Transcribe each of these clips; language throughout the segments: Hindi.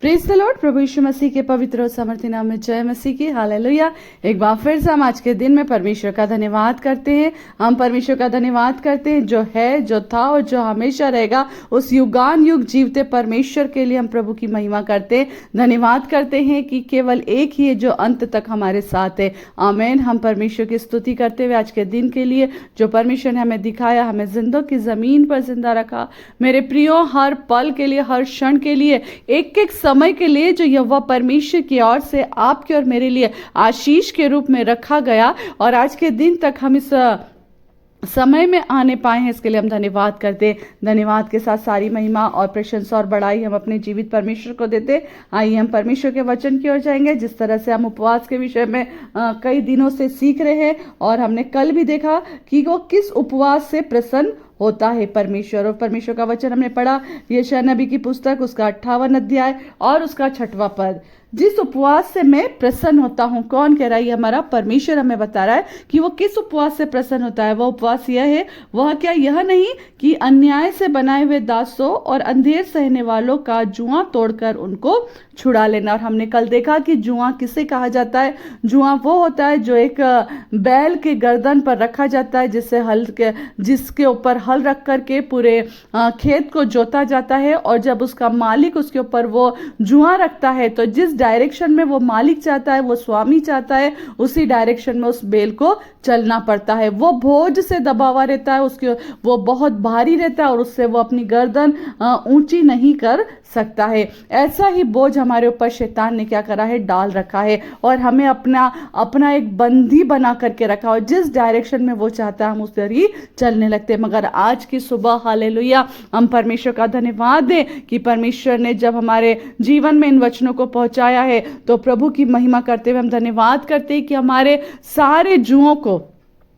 Praise the lord. प्रभु यीशु मसीह के पवित्र और सामर्थ्य नाम में जय मसीह की। हालेलुया। एक बार फिर से हम आज के दिन में परमेश्वर का धन्यवाद करते हैं। हम परमेश्वर का धन्यवाद करते हैं जो है, जो था और जो हमेशा रहेगा, उस युगान युग जीवते परमेश्वर के लिए हम प्रभु की महिमा करते हैं। धन्यवाद करते हैं कि केवल एक ही है जो अंत तक हमारे साथ है। आमीन। हम परमेश्वर की स्तुति करते हुए आज के दिन के लिए जो परमेश्वर ने हमें दिखाया, हमें जिंदों की जमीन पर जिंदा रखा। मेरे प्रियो, हर पल के लिए, हर क्षण के लिए, एक एक समय के लिए जो यहोवा परमेश्वर की ओर से आपके और मेरे लिए आशीष के रूप में रखा गया और आज के दिन तक हम इस समय में आने पाए हैं, इसके लिए हम धन्यवाद करते हैं। धन्यवाद के साथ सारी महिमा और प्रशंसा और बड़ाई हम अपने जीवित परमेश्वर को देते। आइए हम परमेश्वर के वचन की ओर जाएंगे। जिस तरह से हम उपवास के विषय में कई दिनों से सीख रहे हैं और हमने कल भी देखा कि वो किस उपवास से प्रसन्न होता है परमेश्वर। और परमेश्वर का वचन हमने पढ़ा यशायाह नबी की पुस्तक, उसका 58 अध्याय और उसका 6वां पद। जिस उपवास से मैं प्रसन्न होता हूँ, कौन कह रहा है? हमारा परमेश्वर हमें बता रहा है कि वो किस उपवास से प्रसन्न होता है। वह उपवास यह है, वह क्या यह नहीं कि अन्याय से बनाए हुए दासों और अंधेर सहने वालों का जुआ तोड़कर उनको छुड़ा लेना। और हमने कल देखा कि जुआ किसे कहा जाता है। जुआ वो होता है जो एक बैल के गर्दन पर रखा जाता है, जिसके ऊपर हल रख करके पूरे खेत को जोता जाता है। और जब उसका मालिक उसके ऊपर वो जुआ रखता है तो जिस डायरेक्शन में वो मालिक चाहता है, वो स्वामी चाहता है, उसी डायरेक्शन में उस बैल को चलना पड़ता है। वो बोझ से दबा हुआ रहता है, उसके वो बहुत भारी रहता है और उससे वो अपनी गर्दन ऊंची नहीं कर सकता है। ऐसा ही बोझ हमारे ऊपर शैतान ने क्या करा है? डाल रखा है और हमें अपना एक बंदी बना करके रखा। और जिस डायरेक्शन में वो चाहता है हम उस तरह ही चलने लगते हैं। मगर आज की सुबह, हालेलुया, हम परमेश्वर का धन्यवाद दें कि परमेश्वर ने जब हमारे जीवन में इन वचनों को पहुंचाया है तो प्रभु की महिमा करते हुए हम धन्यवाद करते हैं कि हमारे सारे जुओं को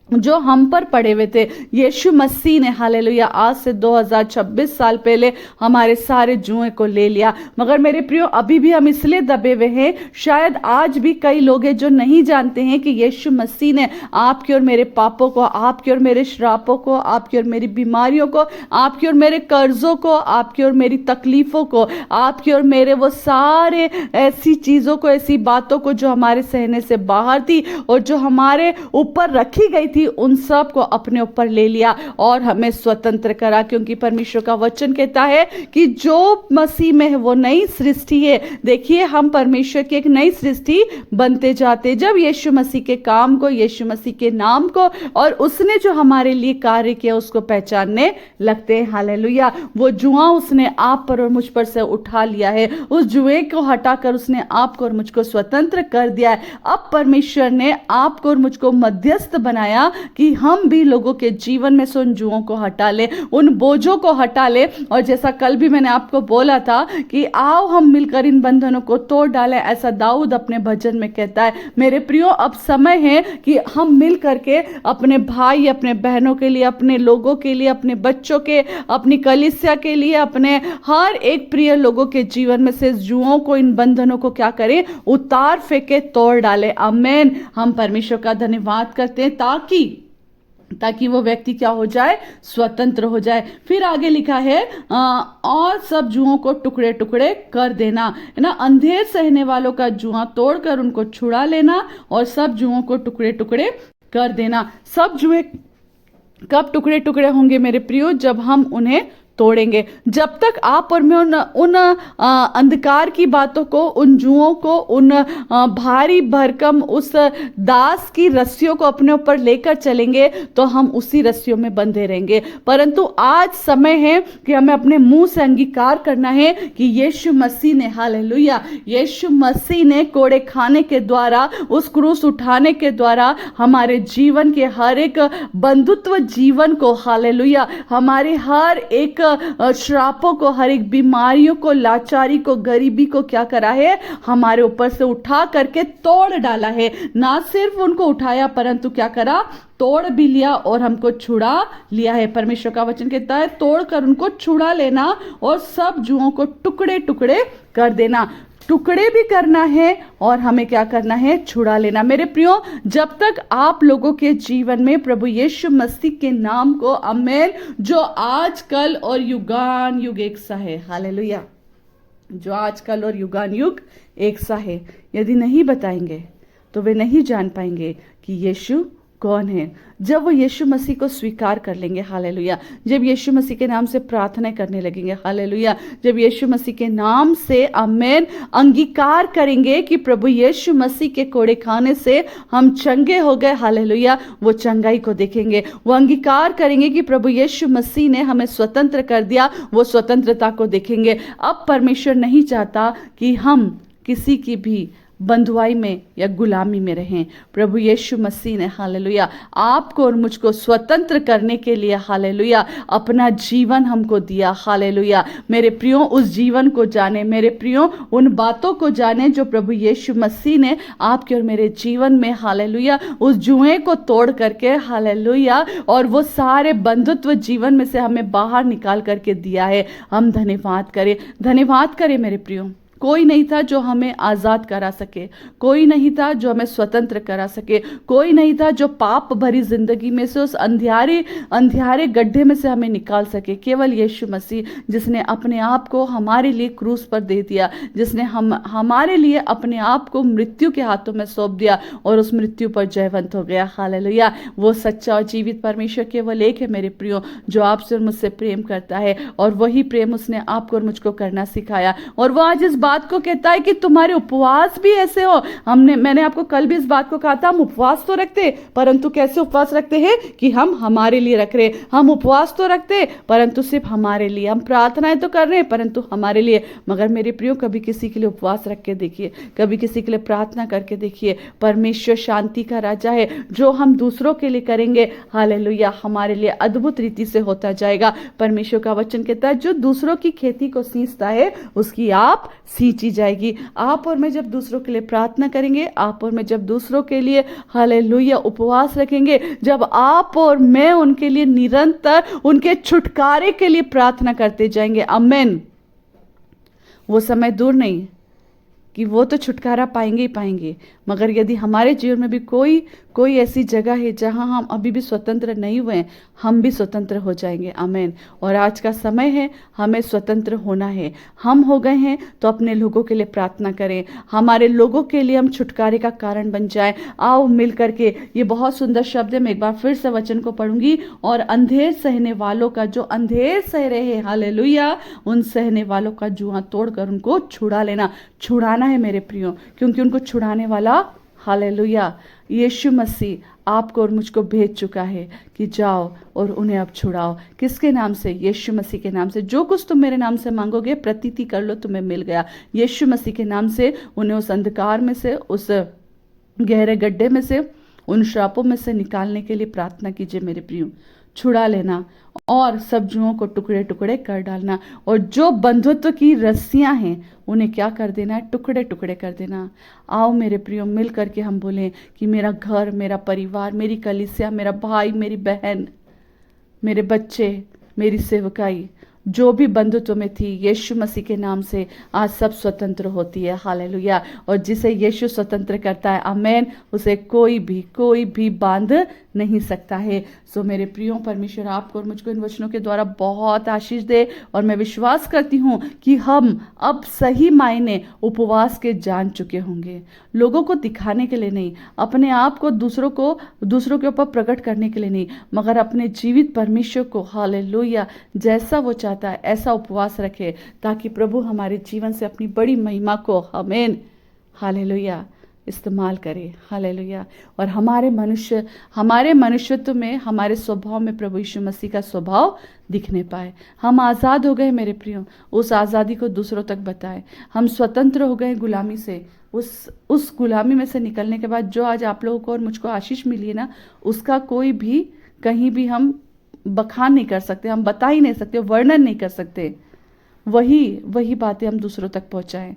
जो हम पर पड़े हुए थे, यीशु मसीह ने, हालेलुया, आज से 2026 साल पहले हमारे सारे जुए को ले लिया। मगर मेरे प्रियो, अभी भी हम इसलिए दबे हुए हैं। शायद आज भी कई लोग हैं जो नहीं जानते हैं कि यीशु मसीह ने आपके और मेरे पापों को, आपके और मेरे श्रापों को, आपकी और मेरी बीमारियों को, आपकी और मेरे कर्जों को, आपकी और मेरी तकलीफों को, आपकी और मेरे वो सारे ऐसी चीजों को, ऐसी बातों को जो हमारे सहने से बाहर थी और जो हमारे ऊपर रखी गई थी, उन सब को अपने ऊपर ले लिया और हमें स्वतंत्र करा। क्योंकि परमेश्वर का वचन कहता है कि जो मसीह में है वो नई सृष्टि है। देखिए, हम परमेश्वर की एक नई सृष्टि बनते जाते जब यीशु मसीह के काम को, यीशु मसीह के नाम को और उसने जो हमारे लिए कार्य किया उसको पहचानने लगते हैं। हालेलुया। वो जुआ उसने आप पर और मुझ पर से उठा लिया है। उस जुए को हटाकर उसने आपको और मुझको स्वतंत्र कर दिया है। अब परमेश्वर ने आपको और मुझको मध्यस्थ बनाया कि हम भी लोगों के जीवन में से उन जुओं को हटा ले, उन बोझों को हटा ले। और जैसा कल भी मैंने आपको बोला था कि आओ हम मिलकर इन बंधनों को तोड़ डालें, ऐसा दाऊद अपने भजन में कहता है। मेरे प्रियो, अब समय है कि हम मिल करके अपने भाई, अपने बहनों के लिए, अपने लोगों के लिए, अपने बच्चों के, अपनी कलीसिया के लिए, अपने हर एक प्रिय लोगों के जीवन में से जुओं को, इन बंधनों को क्या करें? उतार फेंके, तोड़ डाले। आमीन। हम परमेश्वर का धन्यवाद करते हैं ताकि वो व्यक्ति क्या हो जाए? स्वतंत्र हो जाए। फिर आगे लिखा है और सब जुओं को टुकड़े टुकड़े कर देना, है ना। अंधेर सहने वालों का जुआ तोड़कर उनको छुड़ा लेना और सब जुओं को टुकड़े टुकड़े कर देना। सब जुए कब टुकड़े टुकड़े होंगे मेरे प्रियो? जब हम उन्हें तोड़ेंगे। जब तक आप और मैं उन अंधकार की बातों को, उन जुओं को, उन भारी भरकम उस दास की रस्सियों को अपने ऊपर लेकर चलेंगे तो हम उसी रस्सियों में बंधे रहेंगे। परंतु आज समय है कि हमें अपने मुंह से अंगीकार करना है कि यीशु मसीह ने, हालेलुया, यीशु मसीह ने कोड़े खाने के द्वारा, उस क्रूस उठाने के द्वारा हमारे जीवन के हर एक बंधुत्व जीवन को, हालेलुया, हमारे हर एक श्रापों को, हर एक बीमारियों को, लाचारी को, गरीबी को क्या करा है? हमारे ऊपर से उठा करके तोड़ डाला है। ना सिर्फ उनको उठाया परंतु क्या करा? तोड़ भी लिया और हमको छुड़ा लिया है। परमेश्वर का वचन कहता है तोड़कर उनको छुड़ा लेना और सब जुओं को टुकड़े टुकड़े कर देना। टुकड़े भी करना है और हमें क्या करना है? छुड़ा लेना। मेरे प्रियो, जब तक आप लोगों के जीवन में प्रभु यीशु मसीह के नाम को, आमीन, जो आज कल और युगान युग एक सा है, हालेलुया, जो आजकल और युगानुयुग एक सा है। यदि नहीं बताएंगे तो वे नहीं जान पाएंगे कि यीशु कौन है। जब वो यीशु मसीह को स्वीकार कर लेंगे, हालेलुया, जब यीशु मसीह के नाम से प्रार्थना करने लगेंगे, हालेलुया, जब यीशु मसीह के नाम से आमेन अंगीकार करेंगे कि प्रभु यीशु मसीह के कोड़े खाने से हम चंगे हो गए, हालेलुया, वो चंगाई को देखेंगे। वो अंगीकार करेंगे कि प्रभु यीशु मसीह ने हमें स्वतंत्र कर दिया, वो स्वतंत्रता को देखेंगे। अब परमेश्वर नहीं चाहता कि हम किसी की भी बंधुआई में या गुलामी में रहें। प्रभु यीशु मसीह ने, हालेलुया, आपको और मुझको स्वतंत्र करने के लिए, हालेलुया, अपना जीवन हमको दिया, हालेलुया। मेरे प्रियो, उस जीवन को जाने, मेरे प्रियो, उन बातों को जाने जो प्रभु यीशु मसीह ने आपके और मेरे जीवन में, हालेलुया, उस जुए को तोड़ करके, हालेलुया, और वो सारे बंधुत्व जीवन में से हमें बाहर निकाल करके दिया है। हम धन्यवाद करें, धन्यवाद करें मेरे प्रियो। कोई नहीं था जो हमें आज़ाद करा सके, कोई नहीं था जो हमें स्वतंत्र करा सके, कोई नहीं था जो पाप भरी जिंदगी में से, उस अंधियारे गड्ढे में से हमें निकाल सके। केवल यीशु मसीह, जिसने अपने आप को हमारे लिए क्रूस पर दे दिया, जिसने हमारे लिए अपने आप को मृत्यु के हाथों में सौंप दिया और उस मृत्यु पर जयवंत हो गया, हालेलुया। वो सच्चा और जीवित परमेश्वर केवल एक है मेरे प्रियो, जो आपसे और मुझसे प्रेम करता है, और वही प्रेम उसने आपको और मुझको करना सिखाया। और वो आज इस बात को कहता है कि तुम्हारे उपवास भी ऐसे हो। मैंने आपको कल भी इस बात को कहा था, हम उपवास तो रखते, परंतु कैसे उपवास रखते हैं कि हम हमारे लिए रख रहे। हम उपवास तो रखते परंतु सिर्फ हमारे लिए, हम प्रार्थनाएं तो कर रहे हैं परंतु हमारे लिए। मगर मेरे प्रियो, कभी किसी के लिए उपवास रख के देखिए, कभी किसी के लिए प्रार्थना करके देखिए। परमेश्वर शांति का राजा है। जो हम दूसरों के लिए करेंगे, हालेलुया, हमारे लिए अद्भुत रीति से होता जाएगा। परमेश्वर का वचन कहता है, जो दूसरों की खेती को सींचता है उसकी आप सींची जाएगी। आप और मैं जब दूसरों के लिए प्रार्थना करेंगे, आप और मैं जब दूसरों के लिए, हालेलुया, उपवास रखेंगे, जब आप और मैं उनके लिए निरंतर उनके छुटकारे के लिए प्रार्थना करते जाएंगे, आमीन, वो समय दूर नहीं कि वो तो छुटकारा पाएंगे ही पाएंगे। मगर यदि हमारे जीवन में भी कोई ऐसी जगह है जहां हम अभी भी स्वतंत्र नहीं हुए, हम भी स्वतंत्र हो जाएंगे, आमीन। और आज का समय है, हमें स्वतंत्र होना है। हम हो गए हैं तो अपने लोगों के लिए प्रार्थना करें, हमारे लोगों के लिए हम छुटकारे का कारण बन जाएं। आओ मिल करके, ये बहुत सुंदर शब्द है, मैं एक बार फिर से वचन को पढ़ूंगी। और अंधेर सहने वालों का, जो अंधेर सह रहे हैं, हालेलुया, उन सहने वालों का जुआ तोड़कर उनको छुड़ा लेना। छुड़ाना है मेरे प्रियो, क्योंकि उनको छुड़ाने वाला, हालेलुया, यीशु मसीह आपको और मुझको भेज चुका है कि जाओ और उन्हें अब छुड़ाओ। किसके नाम से? यीशु मसीह के नाम से। जो कुछ तुम मेरे नाम से मांगोगे, प्रतीति कर लो, तुम्हें मिल गया। यीशु मसीह के नाम से उन्हें उस अंधकार में से, उस गहरे गड्ढे में से, उन श्रापों में से निकालने के लिए प्रार्थना कीजिए मेरे प्रियो। छुड़ा लेना और सब जुओं को टुकड़े टुकड़े कर डालना। और जो बंधुत्व की रस्सियां हैं उन्हें क्या कर देना है? टुकड़े टुकड़े कर देना। आओ मेरे प्रियो, मिल करके हम बोलें कि मेरा घर, मेरा परिवार, मेरी कलीसिया, मेरा भाई, मेरी बहन, मेरे बच्चे, मेरी सेवकाई, जो भी बंधुत्व में थी, यीशु मसीह के नाम से आज सब स्वतंत्र होती है, हालेलुया। और जिसे यीशु स्वतंत्र करता है, आमेन, उसे कोई भी बांध नहीं सकता है। सो मेरे प्रियो, परमेश्वर आपको और मुझको इन वचनों के द्वारा बहुत आशीष दे। और मैं विश्वास करती हूँ कि हम अब सही मायने उपवास के जान चुके होंगे। लोगों को दिखाने के लिए नहीं, अपने आप को दूसरों के ऊपर प्रकट करने के लिए नहीं, मगर अपने जीवित परमेश्वर को, हालेलुया, जैसा वो चाहता है ऐसा उपवास रखे, ताकि प्रभु हमारे जीवन से अपनी बड़ी महिमा को, आमीन, हालेलुया, इस्तेमाल करे, हालेलुया। और हमारे मनुष्यत्व में, हमारे स्वभाव में प्रभु यीशु मसीह का स्वभाव दिखने पाए। हम आज़ाद हो गए मेरे प्रियो, उस आज़ादी को दूसरों तक बताएं। हम स्वतंत्र हो गए गुलामी से। उस गुलामी में से निकलने के बाद जो आज आप लोगों को और मुझको आशीष मिली है ना, उसका कोई भी कहीं भी हम बखान नहीं कर सकते, हम बता ही नहीं सकते, वर्णन नहीं कर सकते। वही बातें हम दूसरों तक पहुंचाएं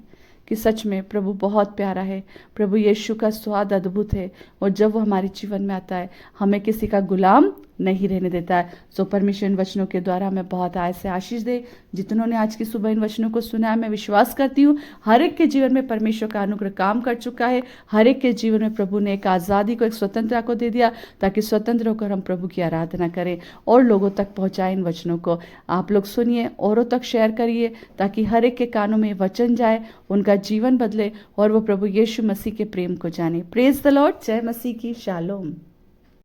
कि सच में प्रभु बहुत प्यारा है, प्रभु यीशु का स्वाद अद्भुत है। और जब वो हमारे जीवन में आता है, हमें किसी का गुलाम नहीं रहने देता है। सो परमेश्वर इन वचनों के द्वारा हमें बहुत आय से आशीष दे। जितनों ने आज की सुबह इन वचनों को सुना है, मैं विश्वास करती हूँ हर एक के जीवन में परमेश्वर का अनुग्रह काम कर चुका है। हर एक के जीवन में प्रभु ने एक आज़ादी को, एक स्वतंत्रता को दे दिया, ताकि स्वतंत्र होकर हम प्रभु की आराधना करें और लोगों तक पहुंचाएं इन वचनों को। आप लोग सुनिए, औरों तक शेयर करिए, ताकि हर एक के कानों में वचन जाए, उनका जीवन बदले और वो प्रभु यीशु मसीह के प्रेम को जाने। Praise the Lord. जय मसीह की। शालोम।